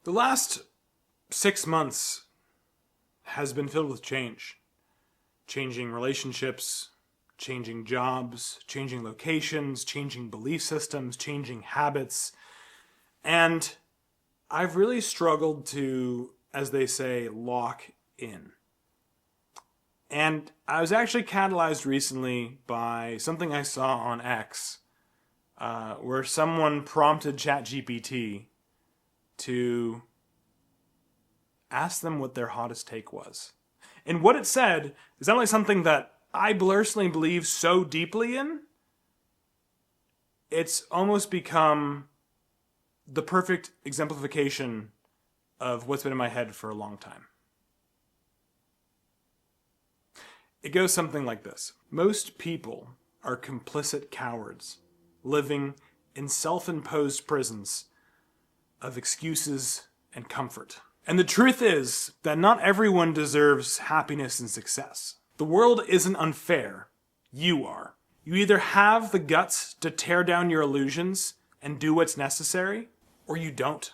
The last 6 months has been filled with change. Changing relationships, changing jobs, changing locations, changing belief systems, changing habits. And I've really struggled to, as they say, lock in. And I was actually catalyzed recently by something I saw on X, where someone prompted ChatGPT to ask them what their hottest take was. And what it said is not only something that I personally believe so deeply in, it's almost become the perfect exemplification of what's been in my head for a long time. It goes something like this. Most people are complicit cowards, living in self-imposed prisons of excuses and comfort. And the truth is that not everyone deserves happiness and success. The world isn't unfair. You are. You either have the guts to tear down your illusions and do what's necessary, or you don't.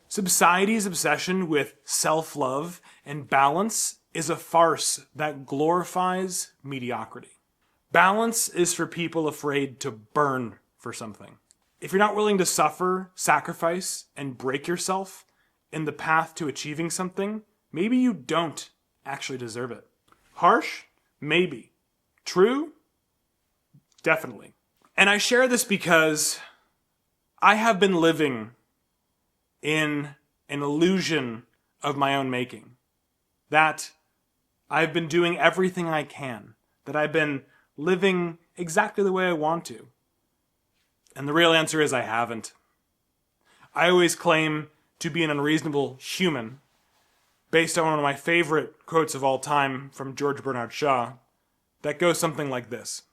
Society's obsession with self-love and balance is a farce that glorifies mediocrity. Balance is for people afraid to burn for something. If you're not willing to suffer, sacrifice, and break yourself in the path to achieving something, maybe you don't actually deserve it. Harsh? Maybe. True? Definitely. And I share this because I have been living in an illusion of my own making. That I've been doing everything I can. That I've been living exactly the way I want to. And the real answer is I haven't. I always claim to be an unreasonable human, based on one of my favorite quotes of all time from George Bernard Shaw, that goes something like this.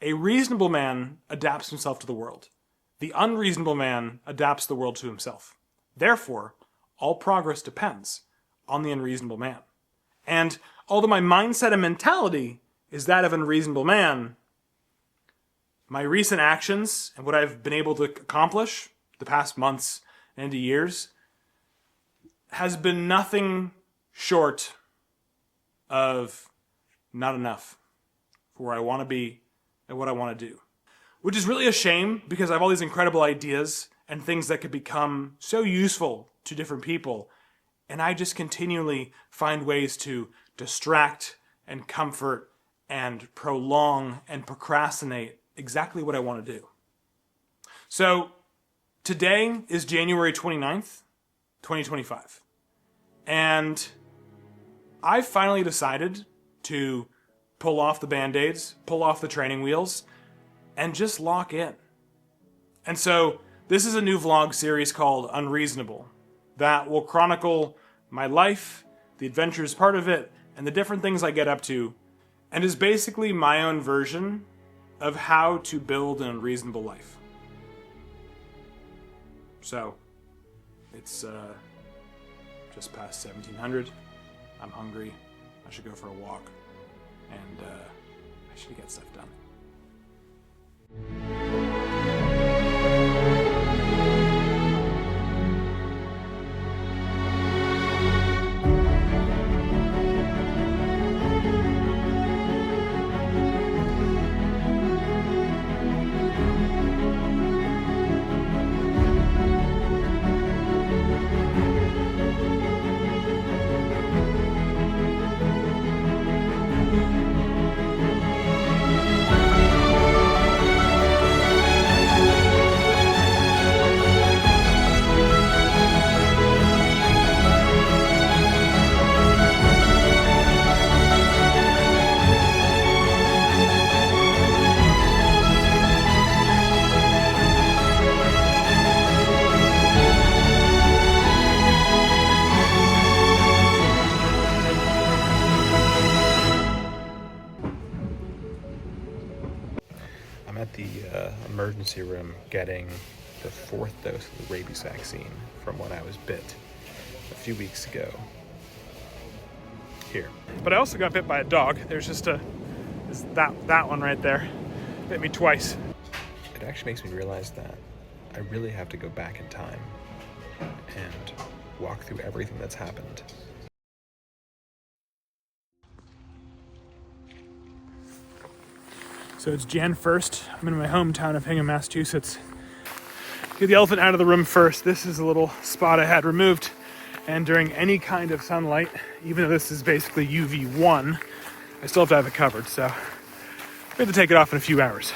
A reasonable man adapts himself to the world. The unreasonable man adapts the world to himself. Therefore, all progress depends on the unreasonable man. And although my mindset and mentality is that of an unreasonable man, my recent actions and what I've been able to accomplish the past months and into years has been nothing short of not enough for where I want to be and what I want to do. Which is really a shame because I have all these incredible ideas and things that could become so useful to different people, and I just continually find ways to distract and comfort and prolong and procrastinate exactly what I want to do. So today is January 29th, 2025. And I've finally decided to pull off the band-aids, pull off the training wheels, and just lock in. And so this is a new vlog series called Unreasonable that will chronicle my life, the adventures part of it, and the different things I get up to, and is basically my own version of how to build an unreasonable life. So, it's just past 1700. I'm hungry. I should go for a walk. And I should get stuff done. I'm at the emergency room getting the 4th dose of the rabies vaccine from when I was bit a few weeks ago. Here. But I also got bit by a dog. There's just that one right there. Bit me twice. It actually makes me realize that I really have to go back in time and walk through everything that's happened. So it's Jan 1st. I'm in my hometown of Hingham, Massachusetts. Get the elephant out of the room first. This is a little spot I had removed. And during any kind of sunlight, even though this is basically UV1, I still have to have it covered. So we have to take it off in a few hours.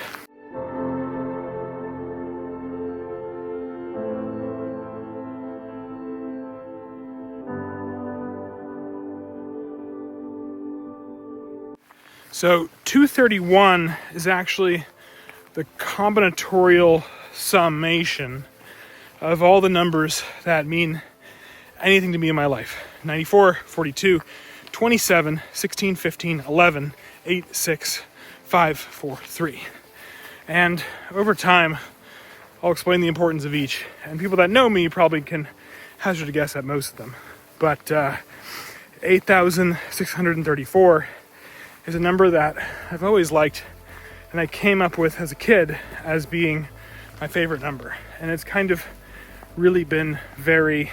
So 231 is actually the combinatorial summation of all the numbers that mean anything to me in my life. 94, 42, 27, 16, 15, 11, 8, 6, 5, 4, 3. And over time, I'll explain the importance of each. And people that know me probably can hazard a guess at most of them. But 8,634 is a number that I've always liked and I came up with as a kid as being my favorite number. And it's kind of really been very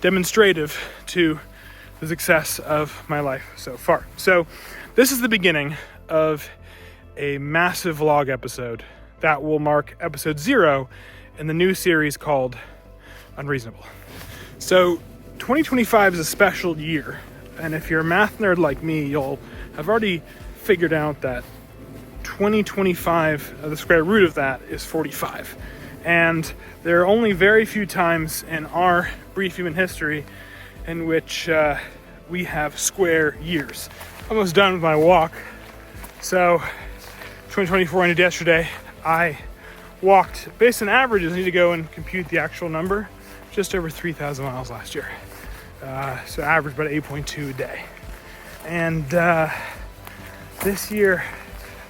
demonstrative to the success of my life so far. So this is the beginning of a massive vlog episode that will mark episode 0 in the new series called Unreasonable. So 2025 is a special year. And if you're a math nerd like me, you'll have already figured out that 2025, the square root of that is 45. And there are only very few times in our brief human history in which we have square years. Almost done with my walk. So 2024 ended yesterday. I walked, based on averages, I need to go and compute the actual number, just over 3,000 miles last year. So average about 8.2 a day. And this year,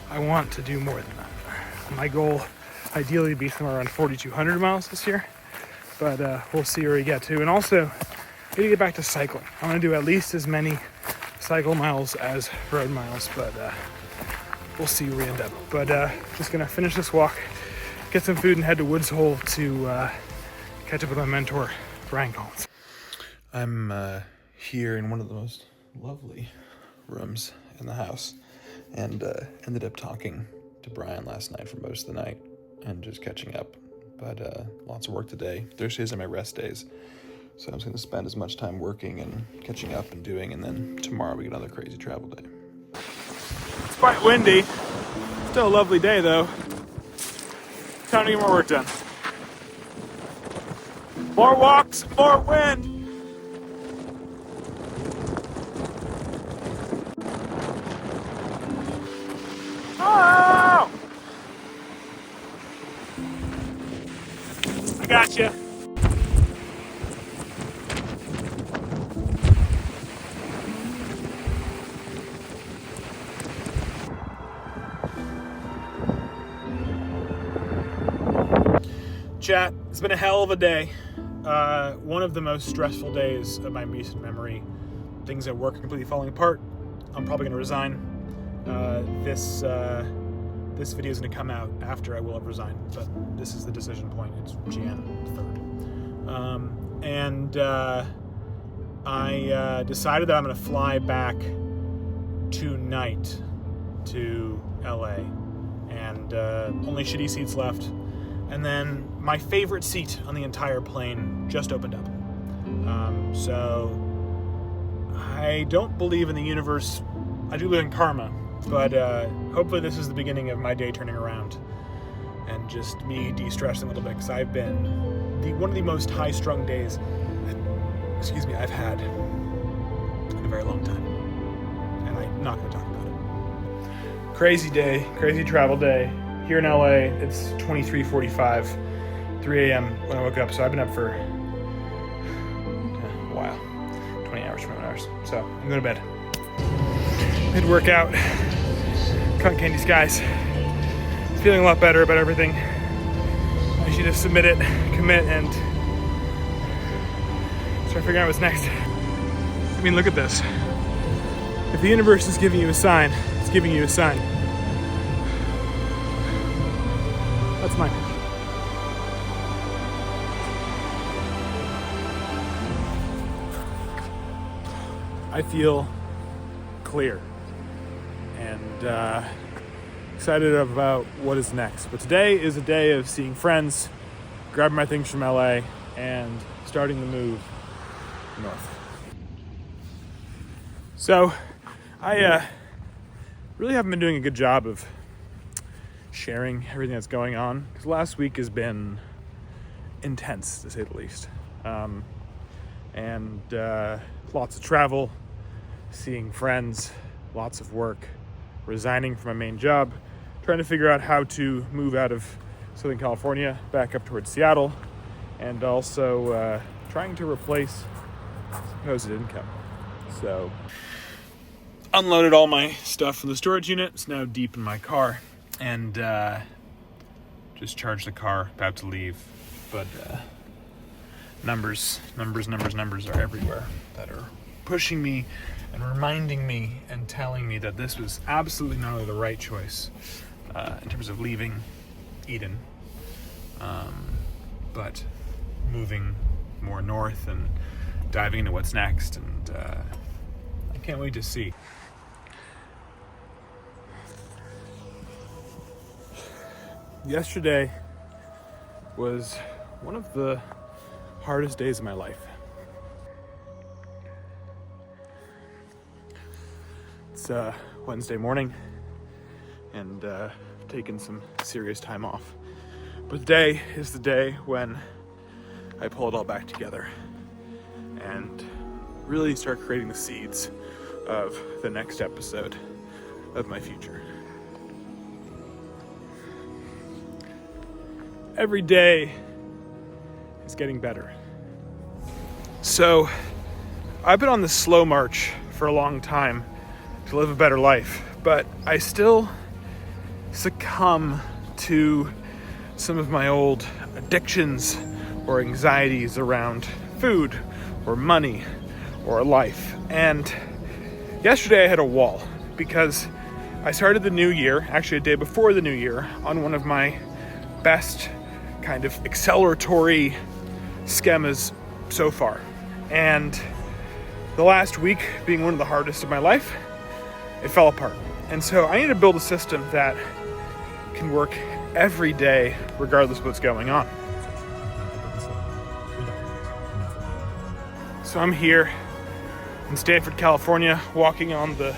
I want to do more than that. My goal, ideally, would be somewhere around 4,200 miles this year. But we'll see where we get to. And also, I need to get back to cycling. I want to do at least as many cycle miles as road miles. But we'll see where we end up. But just going to finish this walk, get some food, and head to Woods Hole to catch up with my mentor, Brian Collins. I'm here in one of the most lovely rooms in the house, and ended up talking to Brian last night for most of the night and just catching up. But lots of work today. Thursdays are my rest days, so I'm just going to spend as much time working and catching up and doing, and then tomorrow we get another crazy travel day. It's quite windy. Still a lovely day though. Time to get more work done. More walks, more wind. Oh! I gotcha. Chat, it's been a hell of a day. One of the most stressful days of my recent memory. Things at work are completely falling apart. I'm probably going to resign. This video is going to come out after I will have resigned, but this is the decision point. It's Jan 3rd. I decided that I'm going to fly back tonight to LA, and only shitty seats left. And then my favorite seat on the entire plane just opened up. So I don't believe in the universe. I do believe in karma, but hopefully this is the beginning of my day turning around and just me de-stressing a little bit, because I've been one of the most high-strung days I've had in a very long time, and I'm not going to talk about it. Crazy day, crazy travel day. Here in LA, it's 23:45, 3 a.m. when I woke up, so I've been up for a while, 20 hours, 21 hours, so I'm going to bed. Mid workout, cotton candy skies, feeling a lot better about everything. I should just submit it, commit, and start figuring out what's next. I mean, look at this. If the universe is giving you a sign, it's giving you a sign. That's mine. I feel clear and excited about what is next. But today is a day of seeing friends, grabbing my things from LA, and starting the move north. So I really haven't been doing a good job of sharing everything that's going on, because last week has been intense, to say the least. And lots of travel, seeing friends, lots of work, resigning from my main job, trying to figure out how to move out of Southern California back up towards Seattle, and also trying to replace supposed income. So unloaded all my stuff from the storage unit. It's now deep in my car, and just charged the car, about to leave. But numbers are everywhere that are pushing me and reminding me and telling me that this was absolutely not only the right choice in terms of leaving Eden, but moving more north and diving into what's next. And I can't wait to see. Yesterday was one of the hardest days of my life. It's Wednesday morning, and taking some serious time off. But today is the day when I pull it all back together and really start creating the seeds of the next episode of my future. Every day is getting better. So I've been on this slow march for a long time to live a better life, but I still succumb to some of my old addictions or anxieties around food or money or life. And yesterday I hit a wall because I started the new year, actually a day before the new year, on one of my best kind of acceleratory schemas so far. And the last week being one of the hardest of my life, it fell apart. And so I need to build a system that can work every day regardless of what's going on. So I'm here in Stanford, California, walking on the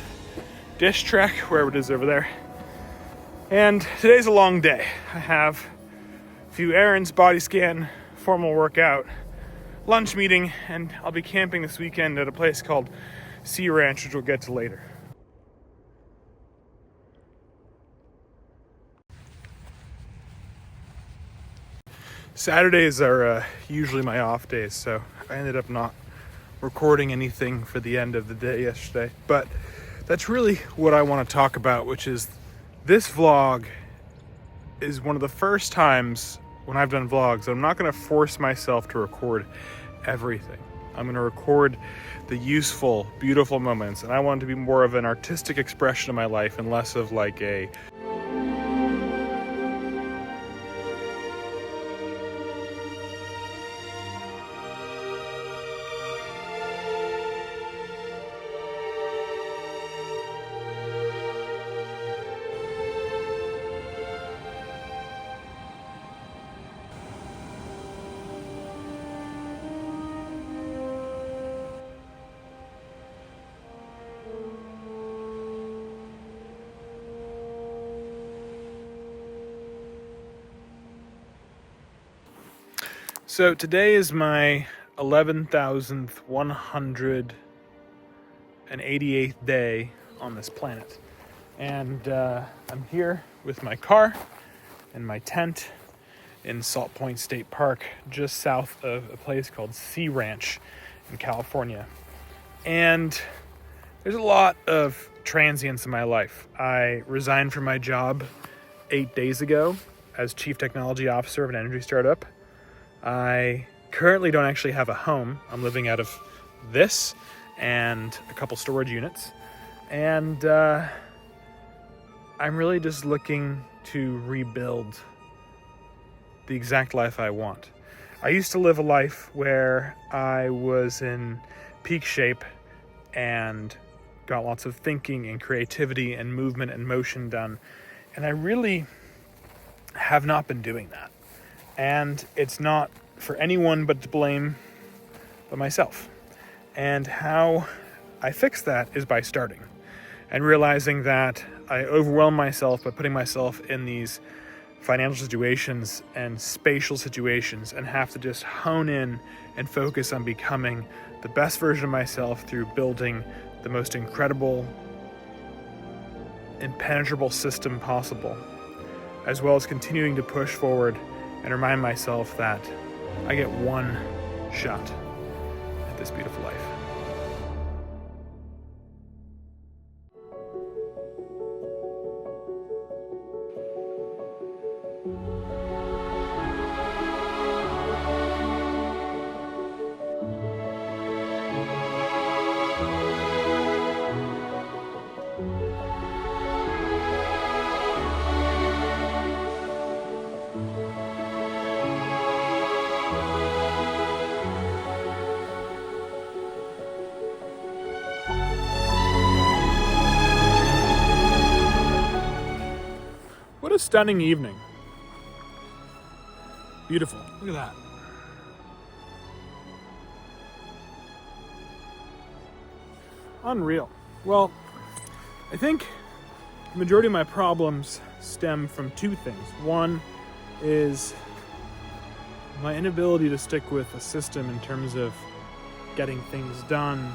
dish track, wherever it is over there. And today's a long day. I have a few errands, body scan, formal workout, lunch meeting, and I'll be camping this weekend at a place called Sea Ranch, which we'll get to later. Saturdays are usually my off days, so I ended up not recording anything for the end of the day yesterday. But that's really what I want to talk about, which is this vlog is one of the first times when I've done vlogs, I'm not going to force myself to record everything. I'm going to record the useful, beautiful moments, and I want it to be more of an artistic expression of my life and less of like a So today is my 11,188th day on this planet. And I'm here with my car and my tent in Salt Point State Park, just south of a place called Sea Ranch in California. And there's a lot of transience in my life. I resigned from my job 8 days ago as Chief Technology Officer of an energy startup. I currently don't actually have a home. I'm living out of this and a couple storage units. And I'm really just looking to rebuild the exact life I want. I used to live a life where I was in peak shape and got lots of thinking and creativity and movement and motion done. And I really have not been doing that. And it's not for anyone but to blame but myself. And how I fix that is by starting and realizing that I overwhelm myself by putting myself in these financial situations and spatial situations and have to just hone in and focus on becoming the best version of myself through building the most incredible, impenetrable system possible, as well as continuing to push forward and remind myself that I get one shot at this beautiful life. What a stunning evening. Beautiful. Look at that. Unreal. Well, I think the majority of my problems stem from two things. One is my inability to stick with a system in terms of getting things done,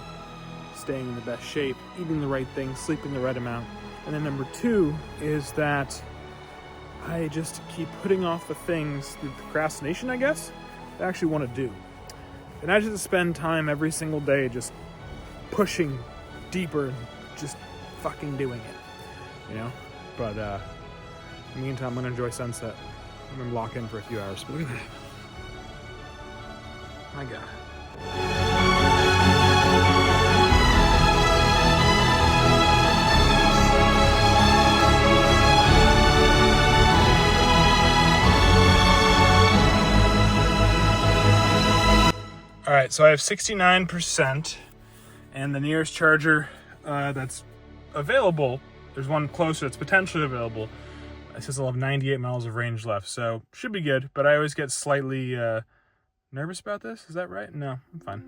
staying in the best shape, eating the right things, sleeping the right amount. And then number two is that I just keep putting off the things through procrastination, I guess, that I actually want to do. And I just spend time every single day just pushing deeper and just fucking doing it, you know? But in the meantime, I'm going to enjoy sunset. I'm going to lock in for a few hours. But look at that. My God. All right, so I have 69%, and the nearest charger that's available, there's one closer that's potentially available. It says I'll have 98 miles of range left, so should be good, but I always get slightly nervous about this. Is that right? No, I'm fine.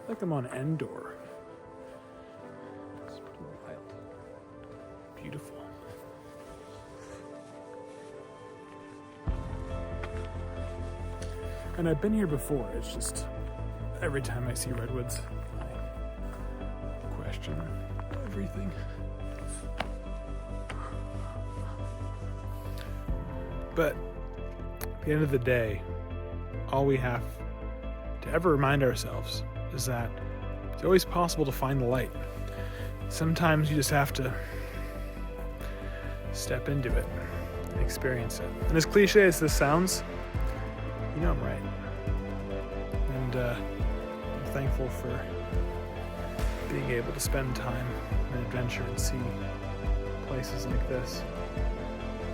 Like I'm on Endor. It's pretty wild. Beautiful. And I've been here before. It's just every time I see redwoods, I question everything. But at the end of the day, all we have to ever remind ourselves is that it's always possible to find the light. Sometimes you just have to step into it and experience it. And as cliche as this sounds, you know I'm right. And I'm thankful for being able to spend time in adventure and see places like this.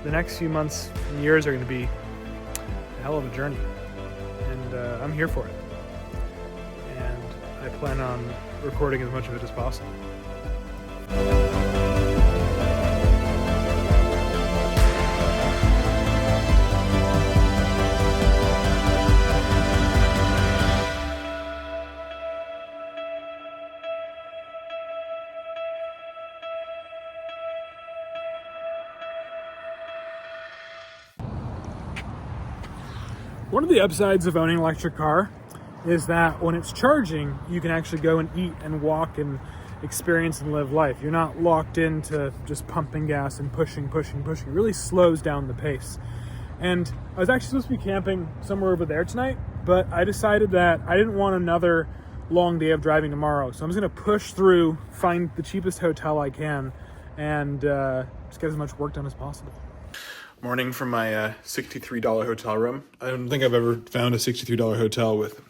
The next few months and years are going to be a hell of a journey, and I'm here for it. And I plan on recording as much of it as possible. One of the upsides of owning an electric car is that when it's charging, you can actually go and eat and walk and experience and live life. You're not locked into just pumping gas and pushing. It really slows down the pace. And I was actually supposed to be camping somewhere over there tonight, but I decided that I didn't want another long day of driving tomorrow. So I'm just going to push through, find the cheapest hotel I can, and just get as much work done as possible. Morning from my $63 hotel room. I don't think I've ever found a $63 hotel with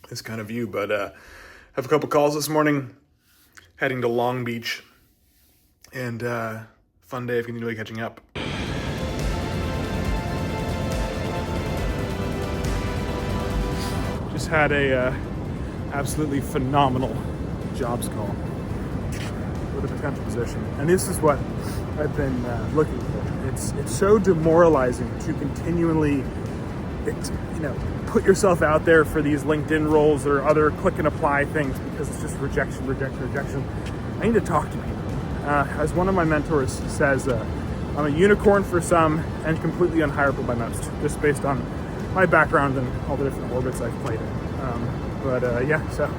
this kind of view, but have a couple calls this morning, heading to Long Beach, and fun day of continually catching up. Just had a absolutely phenomenal jobs call with a potential position, and this is what I've been looking for. It's so demoralizing to continually, put yourself out there for these LinkedIn roles or other click and apply things, because it's just rejection. I need to talk to people. As one of my mentors says, I'm a unicorn for some and completely unhireable by most, just based on my background and all the different orbits I've played in. So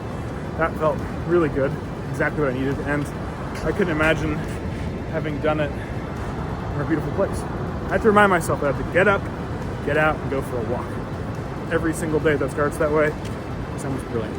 that felt really good, exactly what I needed, and I couldn't imagine having done it in a beautiful place. I had to remind myself that I have to get up, get out, and go for a walk. Every single day that starts that way sounds brilliant.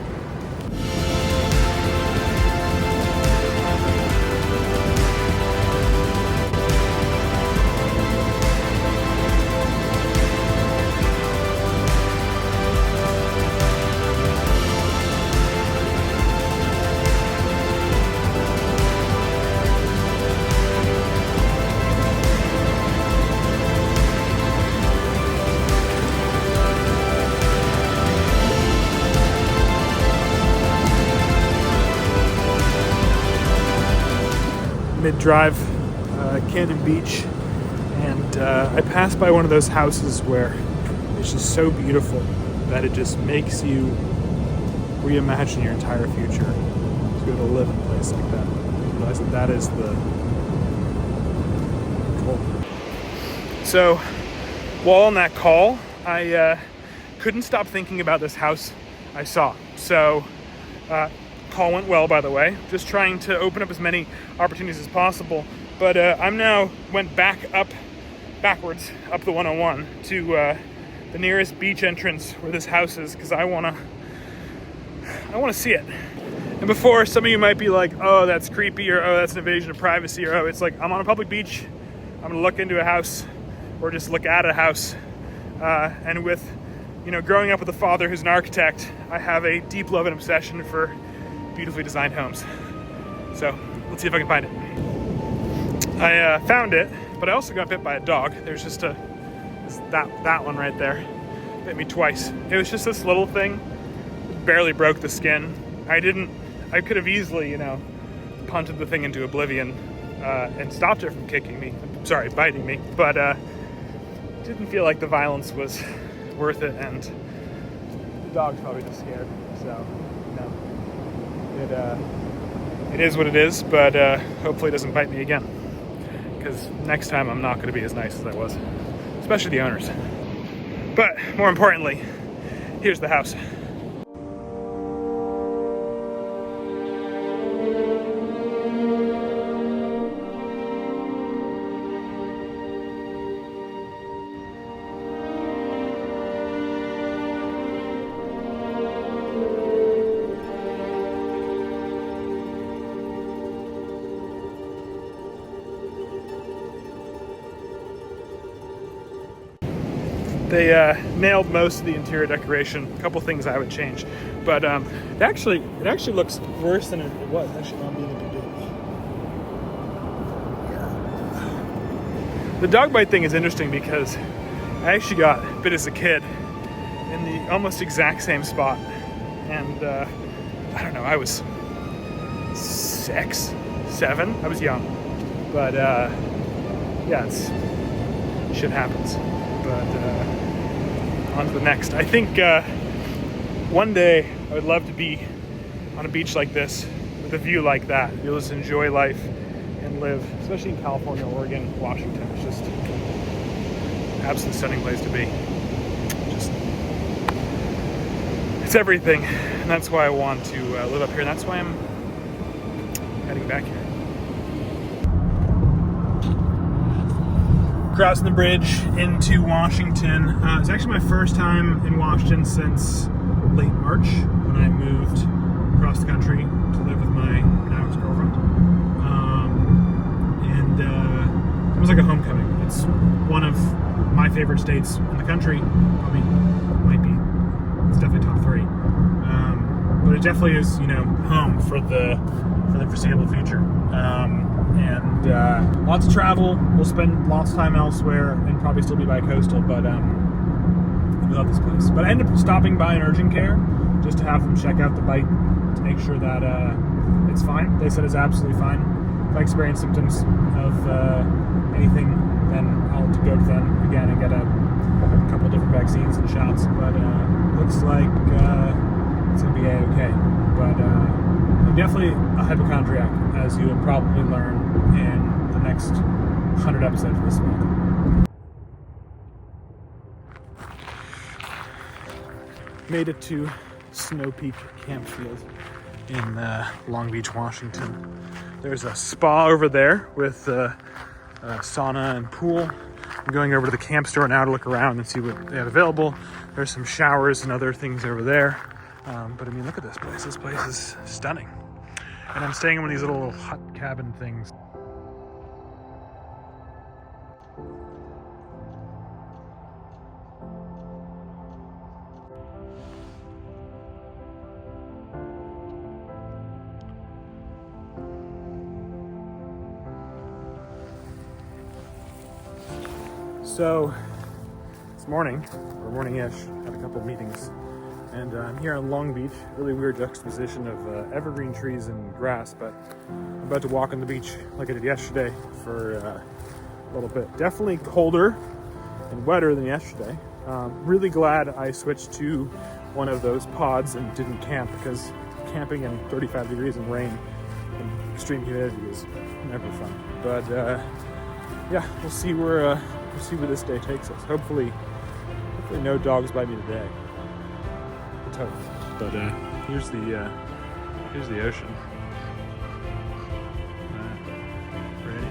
Mid-drive, Cannon Beach, and I passed by one of those houses where it's just so beautiful that it just makes you reimagine your entire future to be able to live in a place like that. Realize that is the goal. So while on that call, I couldn't stop thinking about this house I saw. So call went well, by the way, just trying to open up as many opportunities as possible, but I'm now went backwards up the 101 to the nearest beach entrance where this house is, because I want to see it. And before, some of you might be like, oh, that's creepy, or oh, that's an invasion of privacy, or oh, it's like, I'm on a public beach, I'm gonna look into a house, or just look at a house, and with growing up with a father who's an architect, I have a deep love and obsession for beautifully designed homes. So let's see if I can find it. I found it, but I also got bit by a dog. There's just that one right there. Bit me twice. It was just this little thing. Barely broke the skin. I could have easily, punted the thing into oblivion and stopped it from biting me. But didn't feel like the violence was worth it, and the dog's probably just scared. So, it is what it is, but hopefully it doesn't bite me again, because next time I'm not going to be as nice as I was, especially the owners. But more importantly, here's the house. They nailed most of the interior decoration. A couple things I would change, but it actually looks worse than it was. Actually, not being a big deal. The dog bite thing is interesting because I actually got bit as a kid in the almost exact same spot, and I don't know. I was 6, 7. I was young, but shit happens. But on to the next. I think one day I would love to be on a beach like this with a view like that. Be able to enjoy life and live, especially in California, Oregon, Washington. It's just an absolutely stunning place to be. Just It's everything, and that's why I want to live up here, and that's why I'm heading back here. Crossing the bridge into Washington. It's actually my first time in Washington since late March, when I moved across the country to live with my now ex-girlfriend. It was like a homecoming. It's one of my favorite states in the country. Probably might be. It's definitely top 3. But it definitely is, home for the foreseeable future. Lots of travel. We'll spend lots of time elsewhere and probably still be bi-coastal, but we love this place. But I ended up stopping by an urgent care just to have them check out the bite to make sure that it's fine. They said it's absolutely fine. If I experience symptoms of anything, then I'll go to them again and get a couple different vaccines and shots. But looks like it's going to be a-okay. But I'm definitely a hypochondriac, as you will probably learn in the next 100 episodes of this book. Made it to Snow Peak Campfield in Long Beach, Washington. There's a spa over there with a sauna and pool. I'm going over to the camp store now to look around and see what they have available. There's some showers and other things over there. But I mean, look at this place. This place is stunning. And I'm staying in one of these little hut cabin things. So, this morning, or morning-ish, had a couple meetings, and I'm here on Long Beach. Really weird juxtaposition of evergreen trees and grass, but I'm about to walk on the beach like I did yesterday for a little bit. Definitely colder and wetter than yesterday. Really glad I switched to one of those pods and didn't camp, because camping in 35 degrees and rain and extreme humidity is never fun. But yeah, we'll see where this day takes us. Hopefully no dogs bite me today. Let's hope. But here's the ocean. Ready?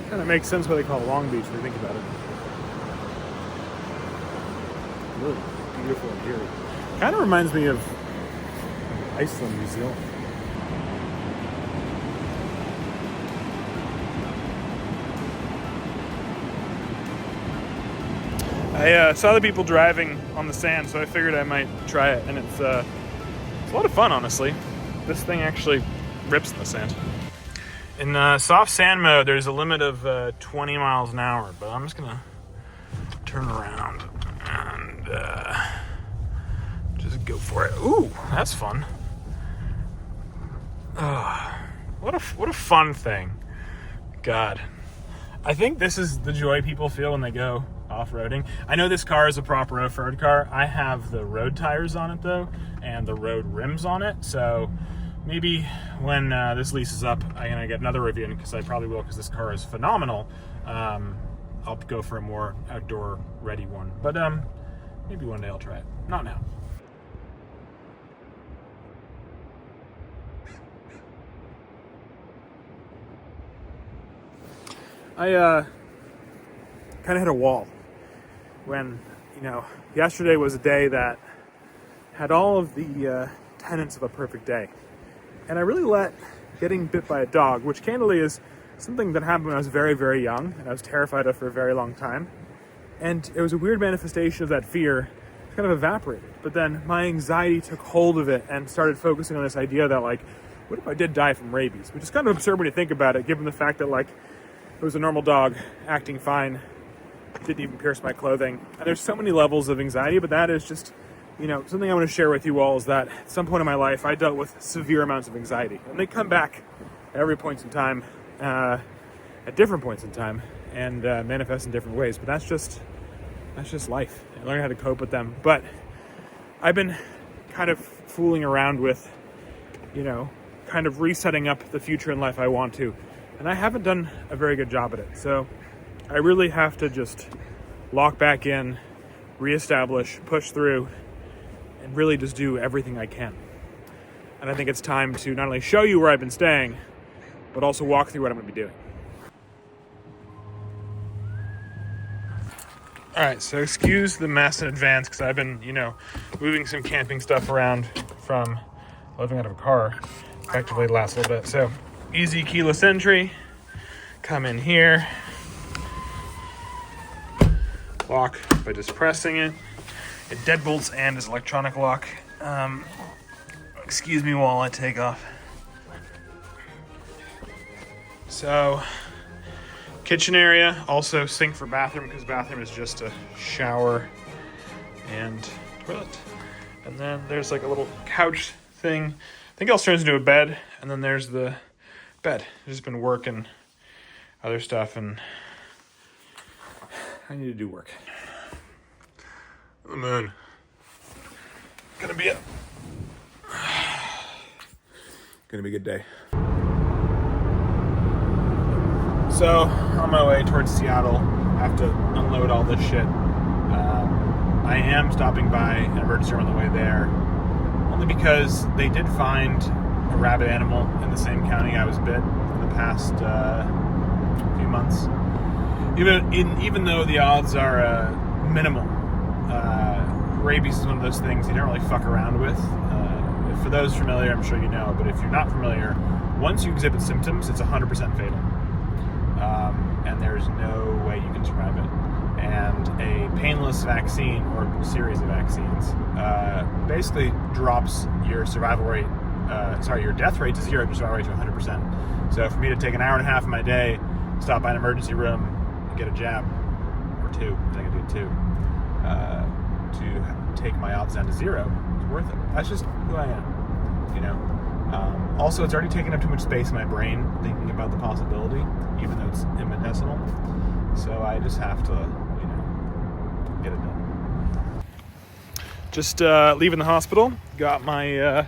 Kind of makes sense why they call it Long Beach when you think about it. Really beautiful and eerie. Kind of reminds me of Iceland, New Zealand. I saw the people driving on the sand, so I figured I might try it, and it's a lot of fun, honestly. This thing actually rips in the sand. In soft sand mode, there's a limit of 20 miles an hour, but I'm just gonna turn around and just go for it. Ooh, that's fun. What a fun thing. God. I think this is the joy people feel when they go off-roading. I know this car is a proper off-road car. I have the road tires on it though, and the road rims on it, so maybe when this lease is up, I'm gonna get another review, because I probably will, because this car is phenomenal. I'll go for a more outdoor ready one, but maybe one day I'll try it. Not now. I kind of hit a wall when, yesterday was a day that had all of the tenets of a perfect day. And I really let getting bit by a dog, which candidly is something that happened when I was very, very young, and I was terrified of for a very long time. And it was a weird manifestation of that fear, kind of evaporated. But then my anxiety took hold of it and started focusing on this idea that, what if I did die from rabies? Which is kind of absurd when you think about it, given the fact that, it was a normal dog, acting fine, didn't even pierce my clothing. And there's so many levels of anxiety, but that is just, something I want to share with you all is that at some point in my life, I dealt with severe amounts of anxiety. And they come back at every point in time, at different points in time, and manifest in different ways. But that's just life. I learned how to cope with them. But I've been kind of fooling around with, kind of resetting up the future in life I want to. And I haven't done a very good job at it. So I really have to just lock back in, reestablish, push through, and really just do everything I can. And I think it's time to not only show you where I've been staying, but also walk through what I'm going to be doing. All right, so excuse the mess in advance because I've been, moving some camping stuff around from living out of a car effectively the last little bit. So easy keyless entry, come in here, lock by just pressing it. It deadbolts and is electronic lock. Excuse me while I take off. So, kitchen area, also sink for bathroom because bathroom is just a shower and toilet. And then there's like a little couch thing. I think it also turns into a bed. And then there's the bed. I've just been working other stuff and I need to do work. The moon. Gonna be a good day. So, on my way towards Seattle, I have to unload all this shit. I am stopping by an emergency room on the way there, only because they did find a rabid animal in the same county I was bit in the past few months. Even though the odds are minimal, rabies is one of those things you don't really fuck around with. For those familiar, I'm sure you know, but if you're not familiar, once you exhibit symptoms, it's 100% fatal. And there's no way you can survive it. And a painless vaccine, or series of vaccines, basically drops your your death rate to zero, your survival rate to 100%. So for me to take an hour and a half of my day, stop by an emergency room, and get a jab, or two, I think I do two, to take my odds down to zero, it's worth it. That's just who I am, Also, it's already taken up too much space in my brain thinking about the possibility, even though it's infinitesimal. So I just have to, get it done. Just leaving the hospital, got my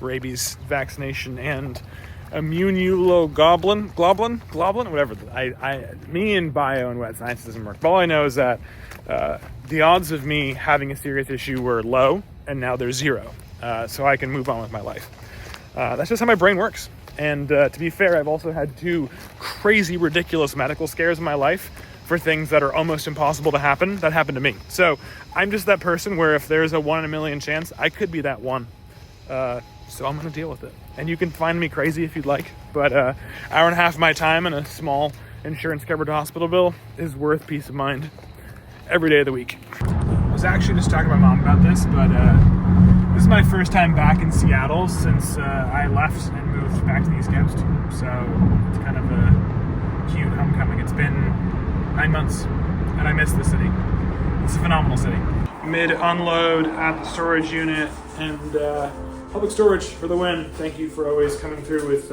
rabies vaccination and immunoglobulin, whatever. Me and bio and wet science doesn't work. But all I know is that the odds of me having a serious issue were low, and now they're zero. So I can move on with my life. That's just how my brain works. And to be fair, I've also had 2 crazy, ridiculous medical scares in my life for things that are almost impossible to happen that happened to me. So I'm just that person where if there's a 1 in a million chance, I could be that one. So I'm going to deal with it. And you can find me crazy if you'd like, but hour and a half of my time in a small insurance-covered hospital bill is worth peace of mind every day of the week. I was actually just talking to my mom about this, but this is my first time back in Seattle since I left and moved back to the East Coast. So it's kind of a cute homecoming. It's been 9 months, and I miss the city. It's a phenomenal city. Mid-unload at the storage unit, and public storage for the win. Thank you for always coming through with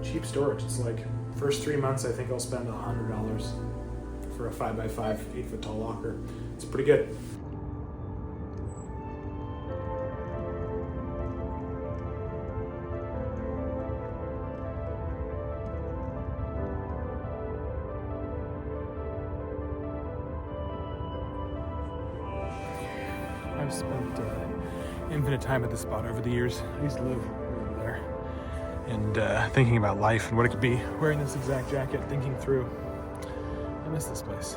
cheap storage. It's like first 3 months, I think I'll spend $100 for a 5x5, 8-foot tall locker. It's pretty good. I've spent infinite time at this spot over the years. I used to live over there. And thinking about life and what it could be, wearing this exact jacket, thinking through. I miss this place.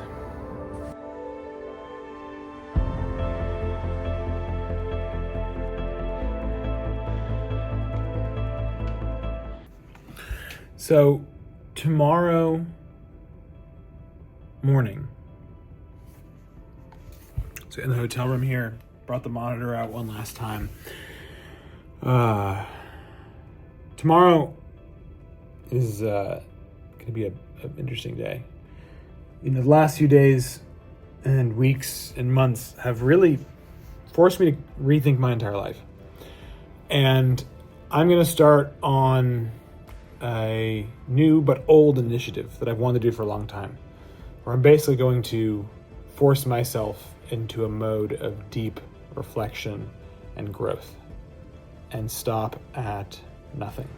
So, tomorrow morning, so in the hotel room here, brought the monitor out one last time. Tomorrow is going to be an interesting day. The last few days and weeks and months have really forced me to rethink my entire life. And I'm going to start on a new but old initiative that I've wanted to do for a long time, where I'm basically going to force myself into a mode of deep reflection and growth and stop at nothing.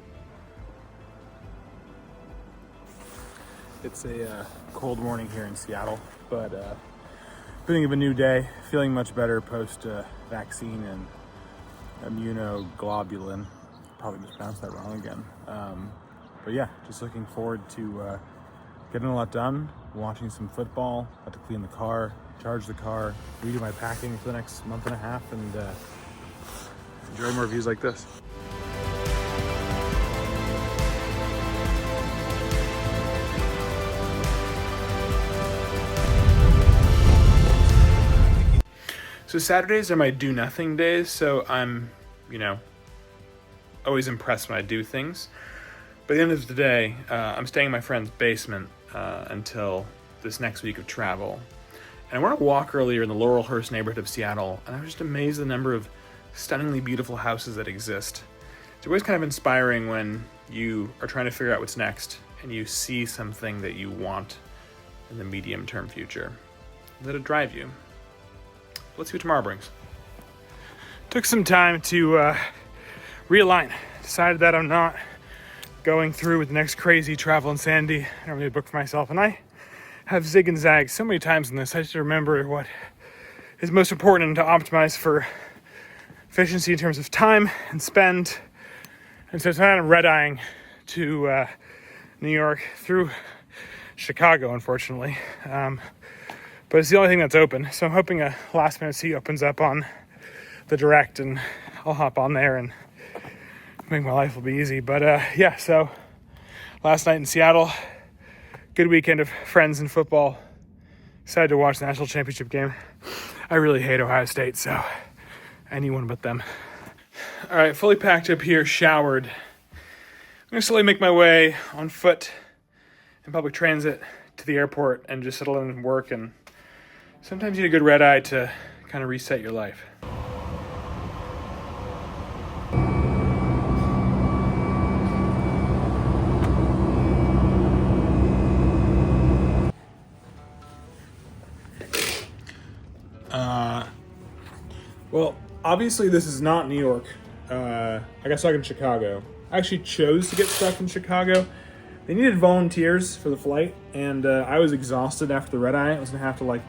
It's a cold morning here in Seattle, but beginning of a new day, feeling much better post vaccine and immunoglobulin. Probably mispronounced that wrong again. But yeah, just looking forward to getting a lot done, watching some football, about to clean the car, charge the car, redo my packing for the next month and a half, and enjoy more views like this. So Saturdays are my do-nothing days, so I'm, always impressed when I do things. By the end of the day, I'm staying in my friend's basement until this next week of travel. And I went on a walk earlier in the Laurelhurst neighborhood of Seattle, and I was just amazed at the number of stunningly beautiful houses that exist. It's always kind of inspiring when you are trying to figure out what's next, and you see something that you want in the medium-term future. Let it drive you. Let's see what tomorrow brings. Took some time to realign. Decided that I'm not going through with the next crazy travel insanity I normally book for myself. And I have zig and zag so many times in this. I just remember what is most important to optimize for efficiency in terms of time and spend. And so it's kind of red-eyeing to New York through Chicago, unfortunately. But it's the only thing that's open. So I'm hoping a last minute seat opens up on the direct and I'll hop on there and make my life will be easy. But yeah, so last night in Seattle, good weekend of friends and football. Excited to watch the national championship game. I really hate Ohio State, so anyone but them. All right, fully packed up here, showered. I'm gonna slowly make my way on foot in public transit to the airport and just settle in and work. And sometimes you need a good red eye to kind of reset your life. Well, obviously this is not New York. I got stuck in Chicago. I actually chose to get stuck in Chicago. They needed volunteers for the flight, and I was exhausted after the red eye. I was gonna have to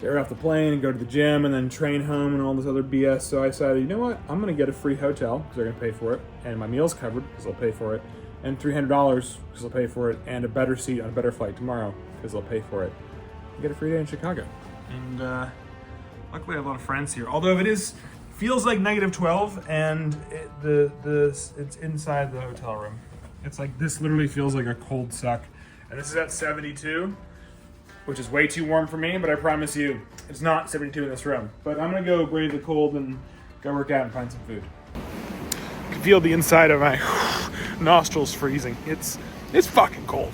get right off the plane and go to the gym and then train home and all this other BS. So I decided, you know what? I'm gonna get a free hotel because they're gonna pay for it, and my meal's covered because they'll pay for it, and $300 because they'll pay for it, and a better seat on a better flight tomorrow because they'll pay for it. And get a free day in Chicago. And luckily I have a lot of friends here. Although feels like -12, and it's inside the hotel room. It's like, this literally feels like a cold suck. And this is at 72, which is way too warm for me, but I promise you, it's not 72 in this room. But I'm gonna go brave the cold and go work out and find some food. I can feel the inside of my nostrils freezing. It's fucking cold.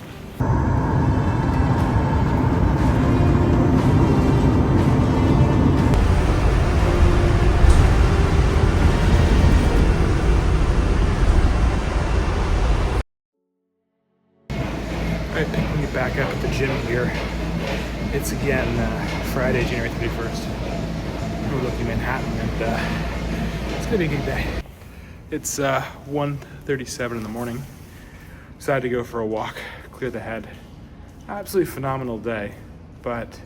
Alright, picking it back up at the gym here. It's again Friday, January 31st. We're looking at Manhattan, and it's gonna be a good day. It's 1:37 in the morning. Decided to go for a walk, clear the head. Absolutely phenomenal day, but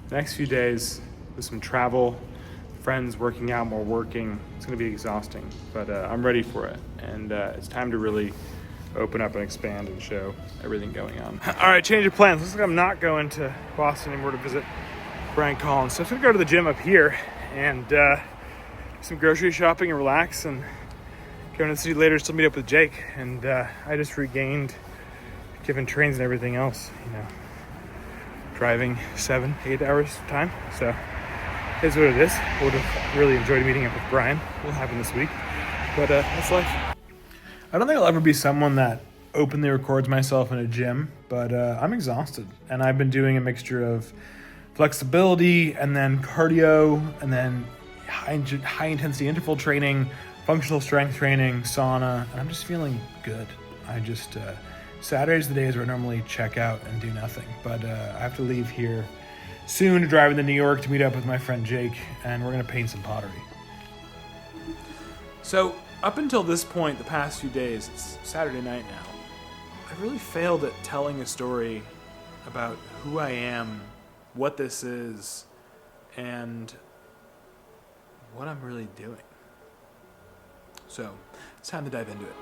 the next few days with some travel, friends, working out, more working, it's gonna be exhausting, but I'm ready for it, and it's time to really open up and expand and show everything going on. All right, change of plans. Looks like I'm not going to Boston anymore to visit Brian Collins. So I'm gonna go to the gym up here and do some grocery shopping and relax, and go into the city later, still meet up with Jake. And I just regained, given trains and everything else, driving 7-8 hours time. So it's what it is. Would have really enjoyed meeting up with Brian. Will happen this week, but that's life. I don't think I'll ever be someone that openly records myself in a gym, but I'm exhausted. And I've been doing a mixture of flexibility and then cardio and then high intensity interval training, functional strength training, sauna, and I'm just feeling good. Saturday's the days where I normally check out and do nothing, but I have to leave here soon to drive into New York to meet up with my friend Jake, and we're gonna paint some pottery. So, up until this point, the past few days, it's Saturday night now, I've really failed at telling a story about who I am, what this is, and what I'm really doing. So it's time to dive into it.